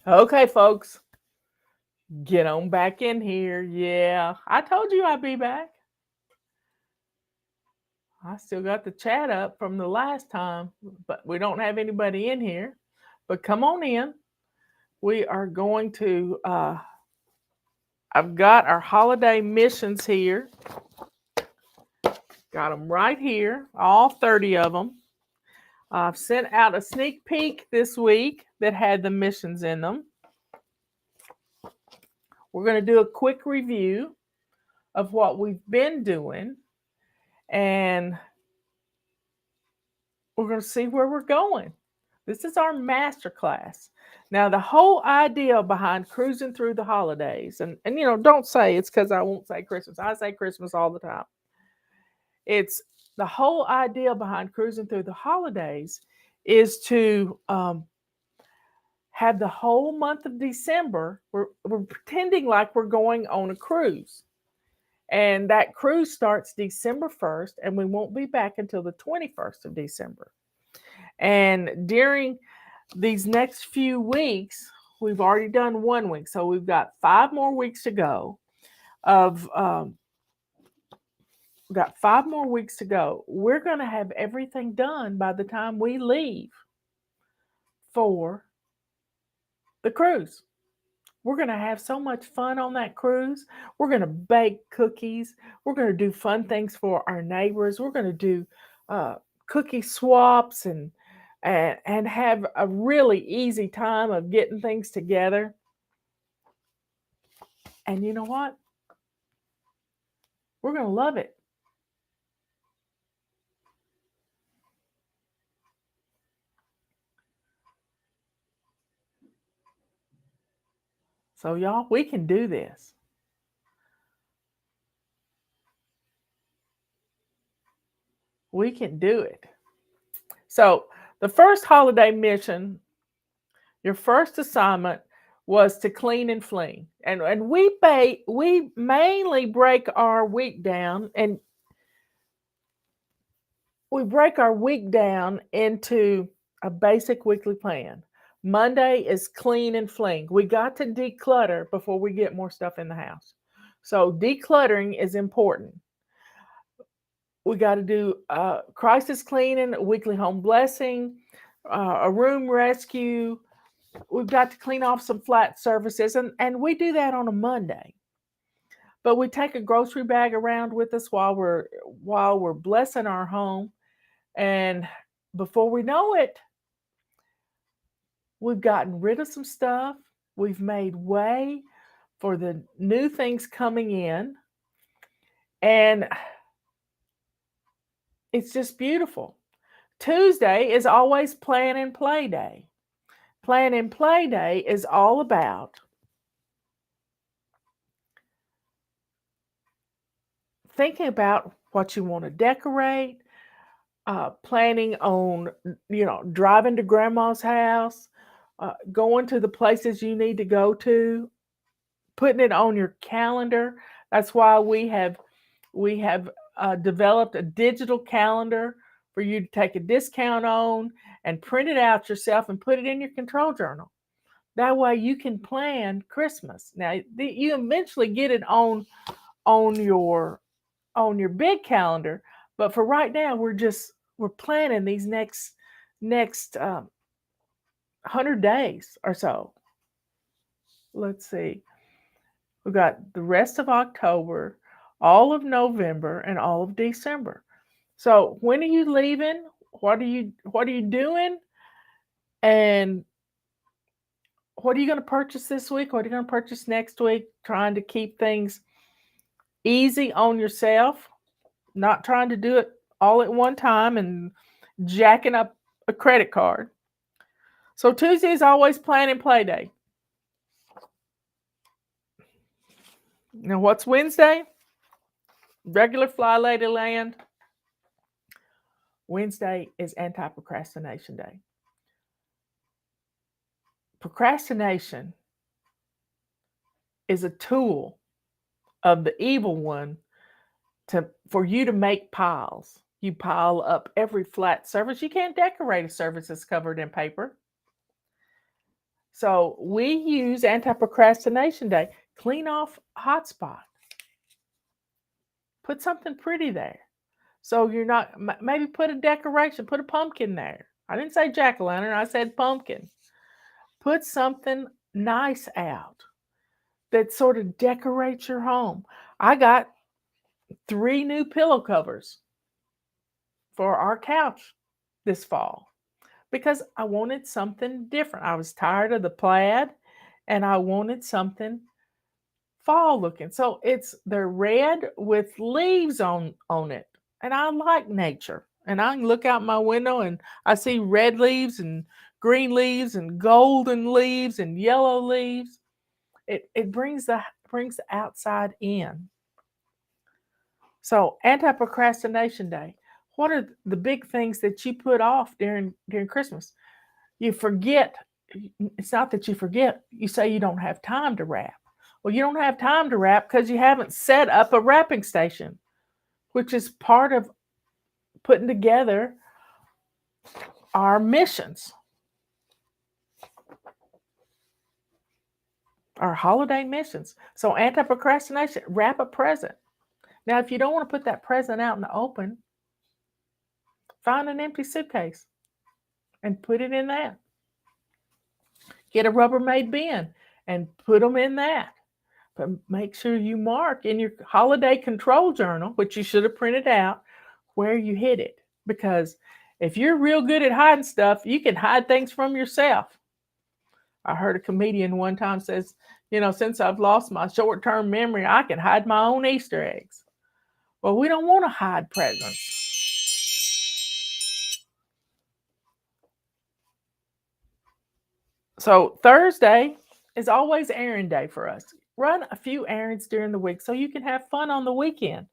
Okay, folks, get on back in here. Yeah, I told you I'd be back. I still got the chat up from the last time, but we don't have anybody in here. But come on in. We are going to, I've got our holiday missions here. Got them right here, all 30 of them. I've sent out a sneak peek this week that had the missions in them. We're going to do a quick review of what we've been doing, and we're going to see where we're going. This is our master class. Now, the whole idea behind cruising through the holidays, and don't say it's because I won't say Christmas. I say Christmas all the time. It's the whole idea behind cruising through the holidays is to have the whole month of December. We're pretending like we're going on a cruise. And that cruise starts December 1st, and we won't be back until the 21st of December. And during these next few weeks, we've already done 1 week, so we've got 5 more weeks to go. Got 5 more weeks to go. We're going to have everything done by the time we leave for the cruise. We're going to have so much fun on that cruise. We're going to bake cookies. We're going to do fun things for our neighbors. We're going to do cookie swaps and have a really easy time of getting things together. And you know what? We're going to love it. So y'all, we can do this. We can do it. So the first holiday mission, your first assignment was to clean and fling. And we mainly break our week down, and we break our week down into a basic weekly plan. Monday is clean and fling. We got to declutter before we get more stuff in the house. So decluttering is important. We got to do crisis cleaning, a weekly home blessing, a room rescue. We've got to clean off some flat surfaces, and we do that on a Monday. But we take a grocery bag around with us while we're blessing our home, and before we know it, we've gotten rid of some stuff. We've made way for the new things coming in, and it's just beautiful. Tuesday is always plan and play day. Plan and play day is all about thinking about what you want to decorate, planning on, driving to grandma's house, going to the places you need to go to, putting it on your calendar. That's why we have developed a digital calendar for you to take a discount on and print it out yourself and put it in your control journal. That way you can plan Christmas. Now you eventually get it on your big calendar, but for right now we're planning these next 100 days or so. Let's see. We've got the rest of October, all of November, and all of December. So when are you leaving? What are you doing? And what are you going to purchase this week? What are you going to purchase next week? Trying to keep things easy on yourself, not trying to do it all at one time and jacking up a credit card. So Tuesday is always plan and play day. Now what's Wednesday? Regular FlyLady land. Wednesday is anti-procrastination day. Procrastination is a tool of the evil one for you to make piles. You pile up every flat surface. You can't decorate a surface that's covered in paper. So we use anti-procrastination day. Clean off a hotspot. Put something pretty there. So you're not, maybe put a decoration, put a pumpkin there. I didn't say jack-o'-lantern, I said pumpkin. Put something nice out that sort of decorates your home. I got 3 new pillow covers for our couch this fall because I wanted something different. I was tired of the plaid and I wanted something fall looking. So they're red with leaves on it. And I like nature. And I can look out my window and I see red leaves and green leaves and golden leaves and yellow leaves. It brings the outside in. So anti-procrastination day. What are the big things that you put off during Christmas? You forget. It's not that you forget. You say you don't have time to wrap. Well, you don't have time to wrap because you haven't set up a wrapping station, which is part of putting together our missions, our holiday missions. So anti-procrastination, wrap a present. Now, if you don't want to put that present out in the open, find an empty suitcase and put it in that. Get a Rubbermaid bin and put them in that. But make sure you mark in your holiday control journal, which you should have printed out, where you hid it. Because if you're real good at hiding stuff, you can hide things from yourself. I heard a comedian one time says, since I've lost my short-term memory, I can hide my own Easter eggs. Well, we don't want to hide presents. So Thursday is always errand day for us. Run a few errands during the week so you can have fun on the weekend.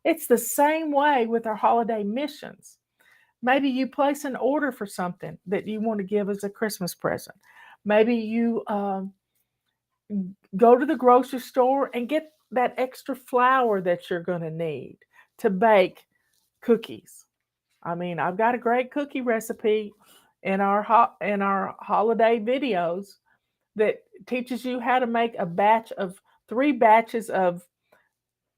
It's the same way with our holiday missions. Maybe you place an order for something that you want to give as a Christmas present. Maybe you go to the grocery store and get that extra flour that you're going to need to bake cookies. I mean, I've got a great cookie recipe in our holiday videos that teaches you how to make a batch of 3 batches of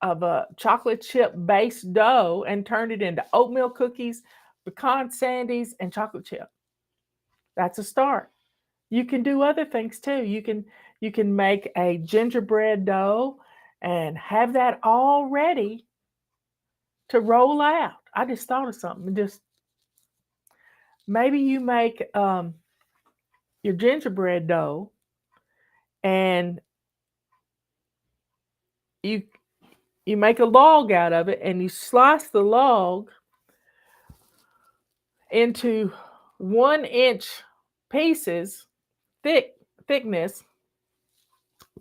a chocolate chip base dough and turn it into oatmeal cookies, pecan sandies, and chocolate chip. That's a start. You can do other things too. You can make a gingerbread dough and have that all ready to roll out. I just thought of something. Just maybe you make your gingerbread dough and you make a log out of it and you slice the log into 1-inch pieces thickness,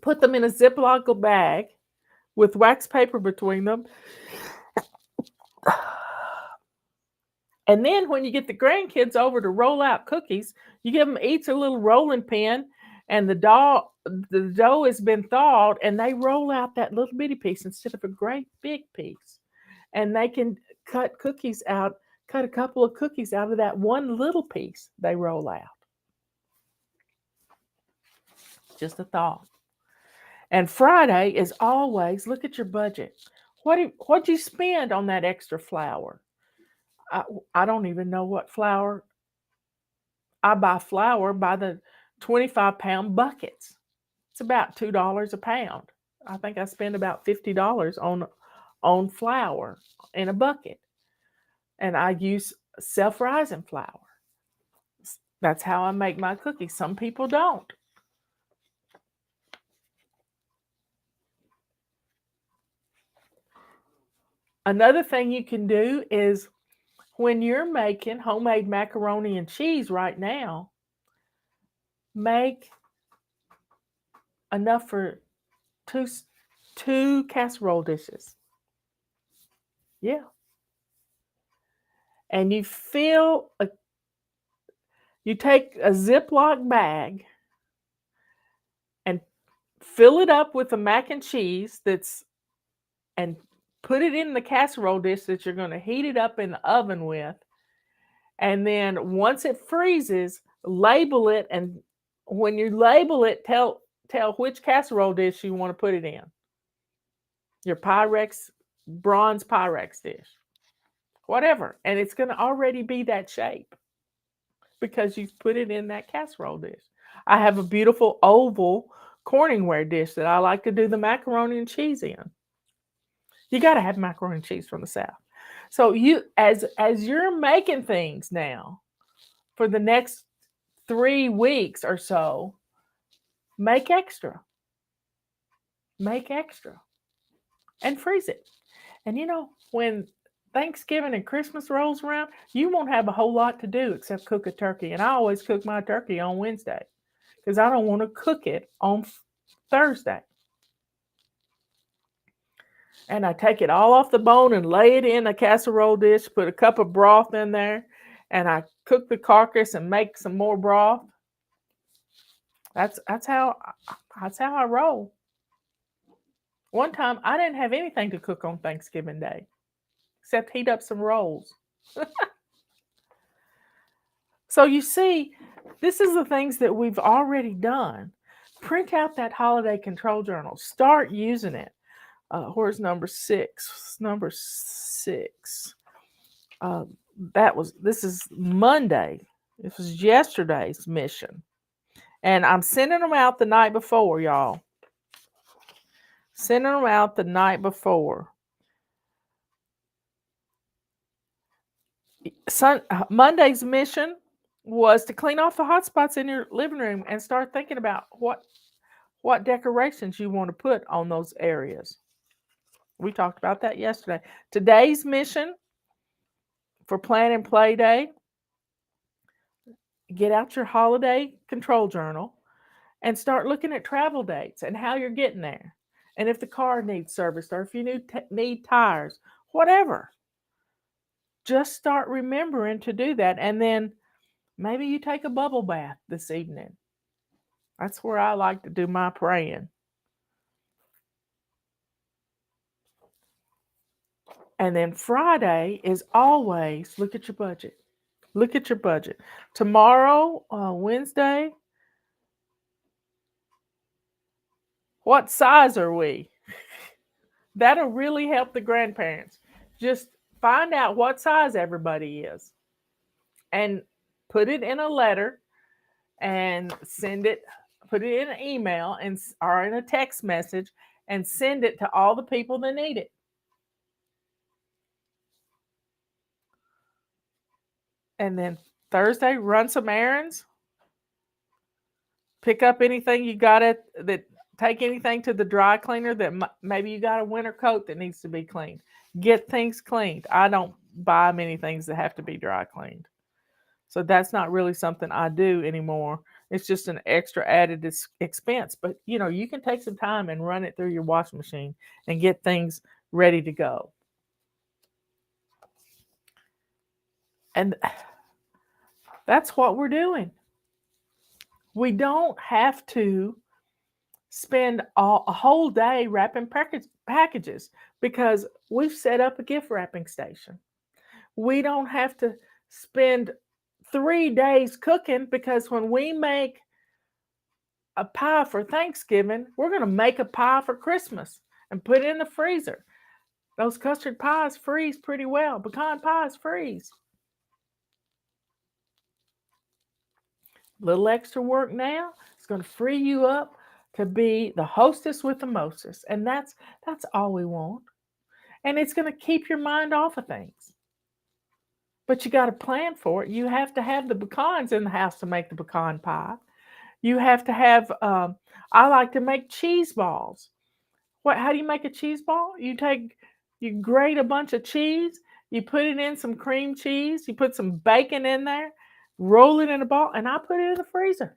put them in a Ziploc bag with wax paper between them. And then when you get the grandkids over to roll out cookies, you give them each a little rolling pin and the dough has been thawed and they roll out that little bitty piece instead of a great big piece. And they can cut a couple of cookies out of that one little piece they roll out. Just a thought. And Friday is always look at your budget. What'd you spend on that extra flour? I don't even know what flour. I buy flour by the 25-pound buckets. It's about $2 a pound. I think I spend about $50 on flour in a bucket. And I use self-rising flour. That's how I make my cookies. Some people don't. Another thing you can do is when you're making homemade macaroni and cheese right now, make enough for two casserole dishes. Yeah. And you take a Ziploc bag and fill it up with the mac and cheese and put it in the casserole dish that you're going to heat it up in the oven with. And then once it freezes, label it and when you label it, tell which casserole dish you want to put it in. Your Pyrex, bronze Pyrex dish, whatever. And it's going to already be that shape because you've put it in that casserole dish. I have a beautiful oval Corningware dish that I like to do the macaroni and cheese in. You got to have macaroni and cheese from the South. So you, as you're making things now for the next 3 weeks or so, make extra. Make extra and freeze it. And when Thanksgiving and Christmas rolls around, you won't have a whole lot to do except cook a turkey. And I always cook my turkey on Wednesday because I don't want to cook it on Thursday. And I take it all off the bone and lay it in a casserole dish, put a cup of broth in there, and I cook the carcass and make some more broth. That's how I roll. One time I didn't have anything to cook on Thanksgiving Day except heat up some rolls. So you see, this is the things that we've already done. Print out that holiday control journal. Start using it. Where's number 6? Number 6. This is Monday. This was yesterday's mission. And I'm sending them out the night before, y'all. Sending them out the night before. Monday's mission was to clean off the hot spots in your living room and start thinking about what decorations you want to put on those areas. We talked about that yesterday. Today's mission for Plan and Play Day, get out your holiday control journal and start looking at travel dates and how you're getting there. And if the car needs serviced or if you need tires, whatever. Just start remembering to do that. And then maybe you take a bubble bath this evening. That's where I like to do my praying. And then Friday is always look at your budget. Look at your budget. Tomorrow, Wednesday, what size are we? That'll really help the grandparents. Just find out what size everybody is and put it in a letter and send it, put it in an email or in a text message and send it to all the people that need it. And then Thursday, run some errands. Pick up anything you got take anything to the dry cleaner that maybe you got a winter coat that needs to be cleaned. Get things cleaned. I don't buy many things that have to be dry cleaned. So that's not really something I do anymore. It's just an extra added expense. But, you can take some time and run it through your washing machine and get things ready to go. And that's what we're doing. We don't have to spend a whole day wrapping packages because we've set up a gift wrapping station. We don't have to spend 3 days cooking because when we make a pie for Thanksgiving, we're going to make a pie for Christmas and put it in the freezer. Those custard pies freeze pretty well. Pecan pies freeze. Little extra work now is going to free you up to be the hostess with the mostest. And that's all we want. And it's going to keep your mind off of things. But you got to plan for it. You have to have the pecans in the house to make the pecan pie. You have to have, I like to make cheese balls. How do you make a cheese ball? You grate a bunch of cheese, you put it in some cream cheese, you put some bacon in there, roll it in a ball, and I put it in the freezer.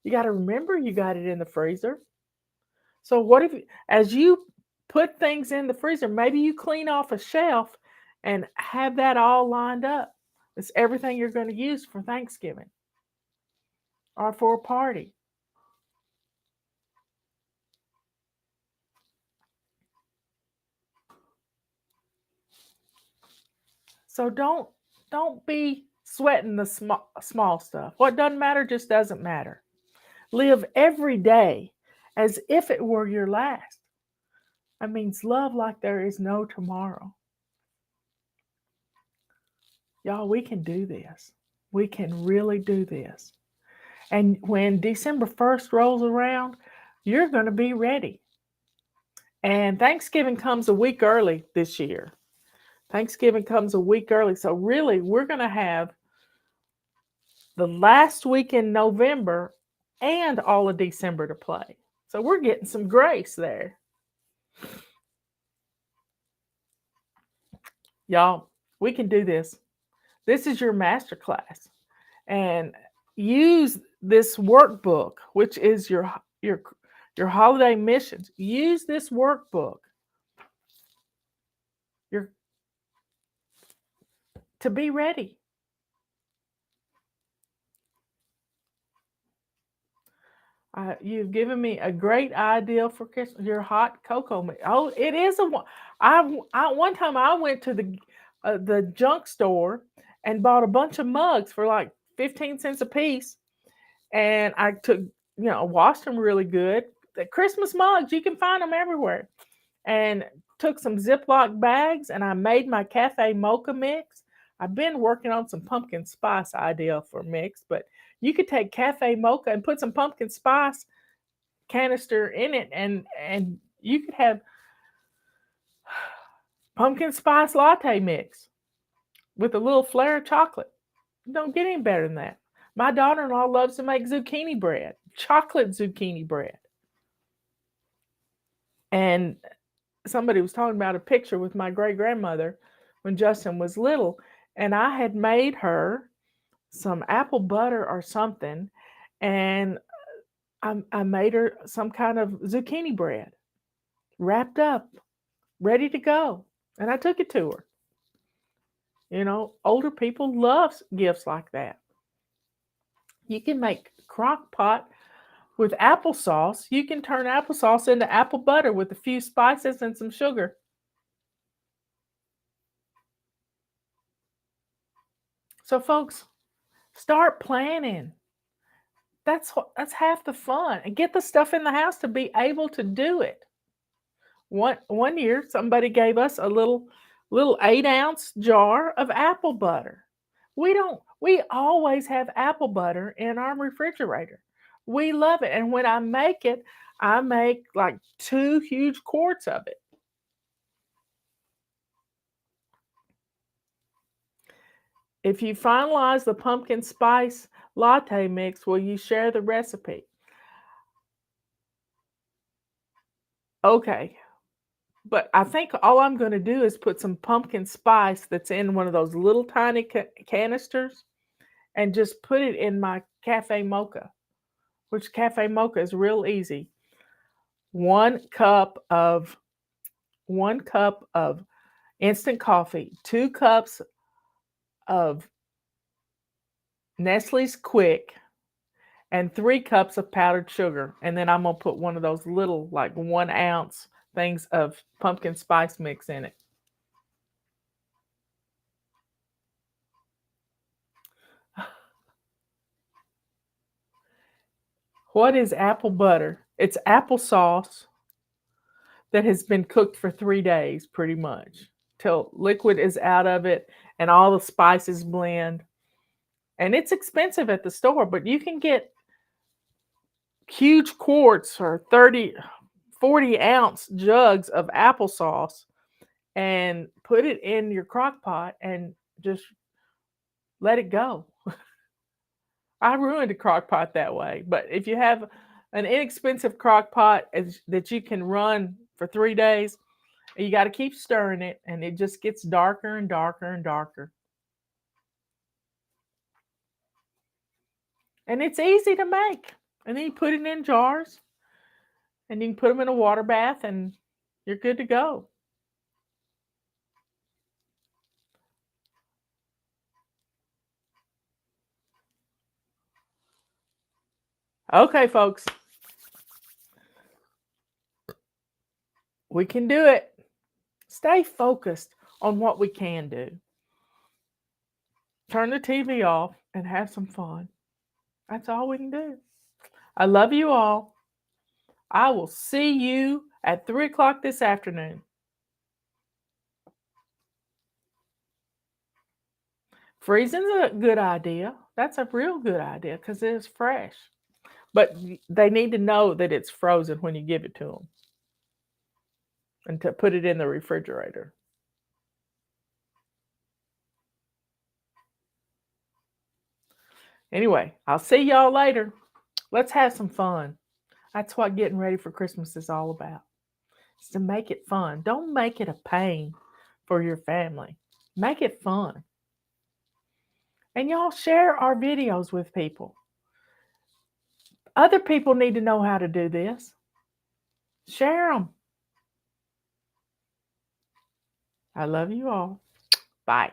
You got to remember you got it in the freezer. So what if, as you put things in the freezer, maybe you clean off a shelf and have that all lined up. It's everything you're going to use for Thanksgiving or for a party. So don't be sweating the small stuff. What doesn't matter just doesn't matter. Live every day as if it were your last. That means love like there is no tomorrow. Y'all, we can do this. We can really do this. And when December 1st rolls around, you're going to be ready. And Thanksgiving comes a week early this year. Thanksgiving comes a week early. So, really, we're going to have the last week in November and all of December to play. So, we're getting some grace there. Y'all, we can do this. This is your master class. And use this workbook, which is your holiday missions. Use this workbook your, to be ready. You've given me a great idea for Christmas. Your hot cocoa mix. Oh, it is a one. One time I went to the junk store and bought a bunch of mugs for like 15 cents a piece, and I took washed them really good. The Christmas mugs, you can find them everywhere, and took some Ziploc bags and I made my cafe mocha mix. I've been working on some pumpkin spice idea for mix, but you could take cafe mocha and put some pumpkin spice canister in it, and you could have pumpkin spice latte mix with a little flare of chocolate. Don't get any better than that. My daughter-in-law loves to make zucchini bread, chocolate zucchini bread. And somebody was talking about a picture with my great grandmother when Justin was little, and I had made her some apple butter or something, and I made her some kind of zucchini bread, wrapped up, ready to go, and I took it to her. Older people love gifts like that. You can make crock pot with applesauce. You can turn applesauce into apple butter with a few spices and some sugar. So, folks, start planning. That's half the fun, and get the stuff in the house to be able to do it. One year, somebody gave us a little 8-ounce jar of apple butter. We always have apple butter in our refrigerator. We love it, and when I make it, I make like 2 huge quarts of it. If you finalize the pumpkin spice latte mix, will you share the recipe? Okay. But I think all I'm going to do is put some pumpkin spice that's in one of those little tiny canisters and just put it in my cafe mocha, which cafe mocha is real easy. 1 cup of instant coffee, 2 cups of Nestle's Quick, and 3 cups of powdered sugar. And then I'm going to put one of those little, like 1-ounce things of pumpkin spice mix in it. What is apple butter? It's applesauce that has been cooked for 3 days, pretty much, till liquid is out of it and all the spices blend. And it's expensive at the store, but you can get huge quarts or 30, 40-ounce jugs of applesauce and put it in your crock pot and just let it go. I ruined a crock pot that way. But if you have an inexpensive crock pot that you can run for 3 days, you got to keep stirring it, and it just gets darker and darker and darker. And it's easy to make. And then you put it in jars, and you can put them in a water bath, and you're good to go. Okay, folks. We can do it. Stay focused on what we can do. Turn the TV off and have some fun. That's all we can do. I love you all. I will see you at 3 o'clock this afternoon. Freezing's a good idea. That's a real good idea because it's fresh. But they need to know that it's frozen when you give it to them and to put it in the refrigerator. Anyway, I'll see y'all later. Let's have some fun. That's what getting ready for Christmas is all about. It's to make it fun. Don't make it a pain for your family. Make it fun. And y'all share our videos with people. Other people need to know how to do this. Share them. I love you all. Bye.